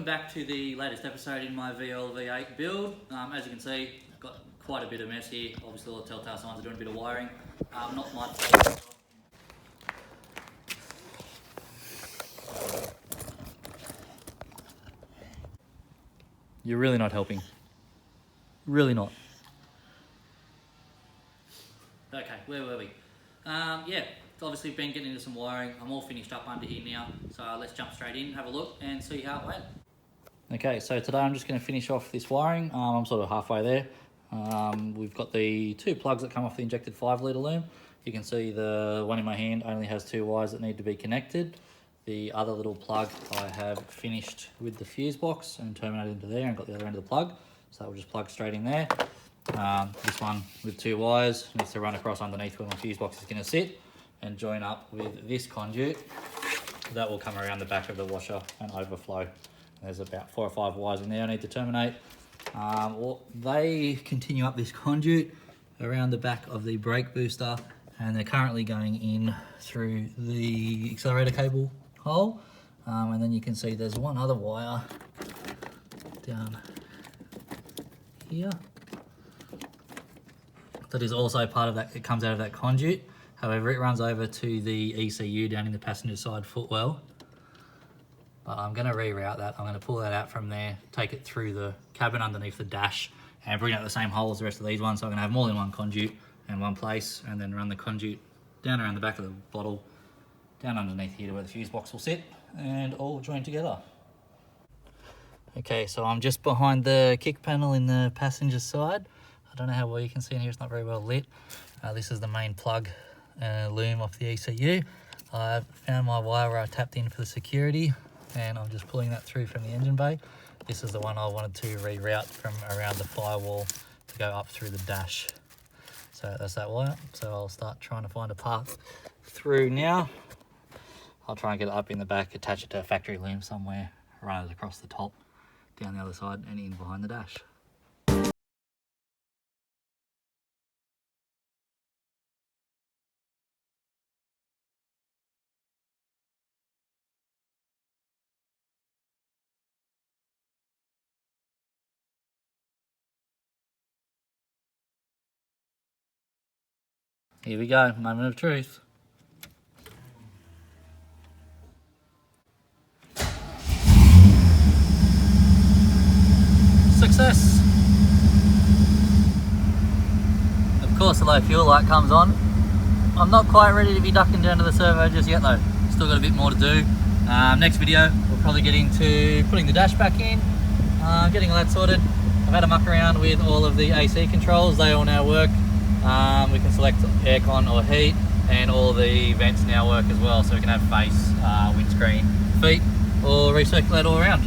welcome back to the latest episode in my VL V8 build. As you can see, I've got quite a bit of mess here. Obviously all the telltale signs are doing a bit of wiring. Not much. You're really not helping. Really not. Okay, where were we? Yeah, obviously been getting into some wiring. I'm all finished up under here now, so let's jump straight in, have a look and see how it went. Okay, so today I'm just going to finish off this wiring. I'm sort of halfway there. We've got the two plugs that come off the injected 5 litre loom. You can see the one in my hand only has 2 wires that need to be connected. The other little plug I have finished with the fuse box and terminated into there and got the other end of the plug. So that will just plug straight in there. This one with 2 wires needs to run across underneath where my fuse box is going to sit and join up with this conduit. That will come around the back of the washer and overflow. There's about 4 or 5 wires in there I need to terminate. They continue up this conduit around the back of the brake booster, and they're currently going in through the accelerator cable hole. And then you can see there's one other wire down here that is also part of that. It comes out of that conduit. However, it runs over to the ECU down in the passenger side footwell. But I'm going to reroute that. I'm going to pull that out from there, take it through the cabin underneath the dash, and bring out the same hole as the rest of these ones. So I'm going to have more than one conduit in one place, and then run the conduit down around the back of the bottle, down underneath here to where the fuse box will sit, and all join together. Okay, so I'm just behind the kick panel in the passenger side. I don't know how well you can see in here, it's not very well lit. This is the main plug loom off the ECU. I've found my wire where I tapped in for the security, and I'm just pulling that through from the engine bay. This is the one I wanted to reroute from around the firewall to go up through the dash. So that's that wire. So I'll start trying to find a path through now. I'll try and get it up in the back, attach it to a factory loom somewhere, run it across the top, down the other side and in behind the dash. Here we go, moment of truth. Success! Of course the low fuel light comes on. I'm not quite ready to be ducking down to the servo just yet though. Still got a bit more to do. Next video we'll probably get into putting the dash back in, getting all that sorted. I've had a muck around with all of the AC controls, they all now work. We can select aircon or heat, and all the vents now work as well, so we can have face, windscreen, feet, or recirculate all around.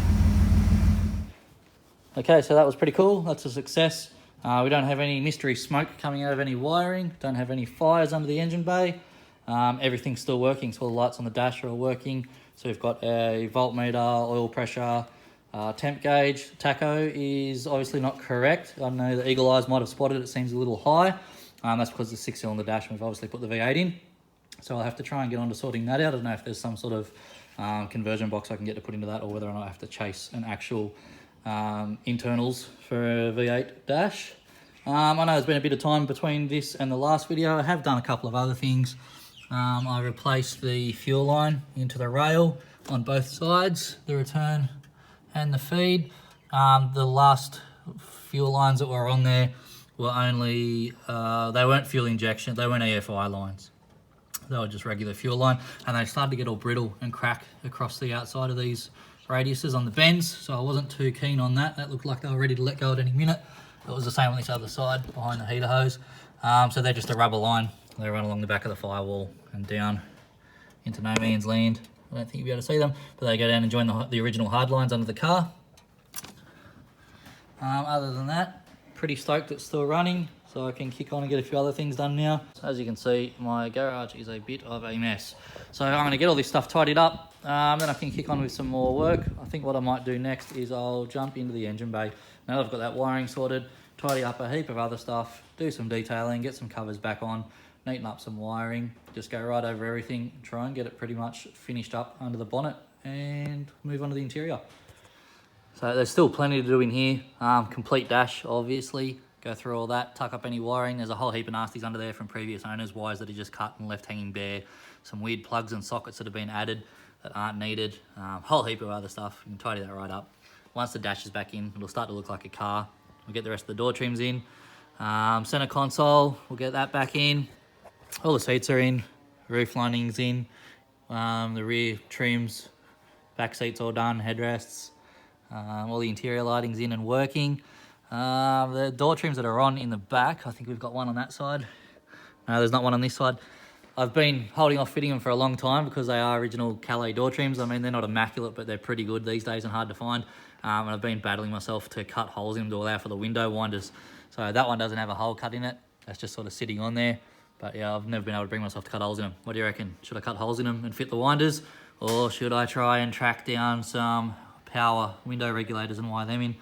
Okay, so that was pretty cool. That's a success. We don't have any mystery smoke coming out of any wiring, don't have any fires under the engine bay. Everything's still working, so all the lights on the dash are all working. So we've got a voltmeter, oil pressure, temp gauge. Tacho is obviously not correct. I know the eagle eyes might have spotted it seems a little high. That's because the 6-cylinder dash, and we've obviously put the V8 in. So I'll have to try and get on to sorting that out. I don't know if there's some sort of conversion box I can get to put into that, or whether or not I have to chase an actual internals for a V8 dash. I know there's been a bit of time between this and the last video. I have done a couple of other things. I replaced the fuel line into the rail on both sides, the return and the feed. The last fuel lines that were on there were only, they weren't fuel injection, they weren't EFI lines. They were just regular fuel line, and they started to get all brittle and crack across the outside of these radiuses on the bends, so I wasn't too keen on that. That looked like they were ready to let go at any minute. It was the same on this other side, behind the heater hose. So they're just a rubber line. They run along the back of the firewall and down into no man's land. I don't think you'll be able to see them, but they go down and join the original hard lines under the car. Other than that, pretty stoked it's still running, so I can kick on and get a few other things done now. So as you can see, my garage is a bit of a mess. So I'm going to get all this stuff tidied up, then I can kick on with some more work. I think what I might do next is I'll jump into the engine bay. Now that I've got that wiring sorted, tidy up a heap of other stuff, do some detailing, get some covers back on, neaten up some wiring, just go right over everything, try and get it pretty much finished up under the bonnet and move on to the interior. So there's still plenty to do in here. Complete dash, obviously. Go through all that, tuck up any wiring. There's a whole heap of nasties under there from previous owners, wires that are just cut and left hanging bare. Some weird plugs and sockets that have been added that aren't needed. Whole heap of other stuff. You can tidy that right up. Once the dash is back in, it'll start to look like a car. We'll get the rest of the door trims in. Center console, we'll get that back in. All the seats are in, roof lining's in, the rear trims, back seats all done, headrests, all the interior lighting's in and working. The door trims that are on in the back, I think we've got one on that side. No, there's not one on this side. I've been holding off fitting them for a long time because they are original Calais door trims. I mean, they're not immaculate, but they're pretty good these days and hard to find. And I've been battling myself to cut holes in them to allow for the window winders. So that one doesn't have a hole cut in it. That's just sort of sitting on there. But yeah, I've never been able to bring myself to cut holes in them. What do you reckon? Should I cut holes in them and fit the winders? Or should I try and track down some power window regulators and wire them in?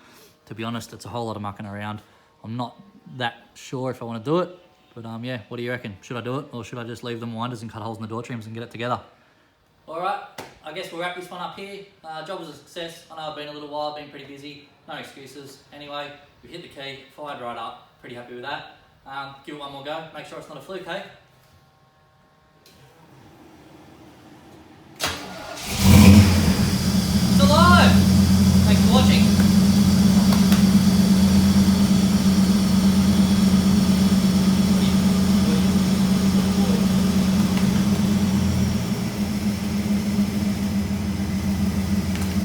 To be honest, it's a whole lot of mucking around. I'm not that sure if I want to do it. But yeah, what do you reckon? Should I do it? Or should I just leave them winders and cut holes in the door trims and get it together? All right, I guess we'll wrap this one up here. Job was a success. I know I've been a little while, been pretty busy. No excuses. Anyway, we hit the key, fired right up. Pretty happy with that. Give it one more go. Make sure it's not a fluke, hey?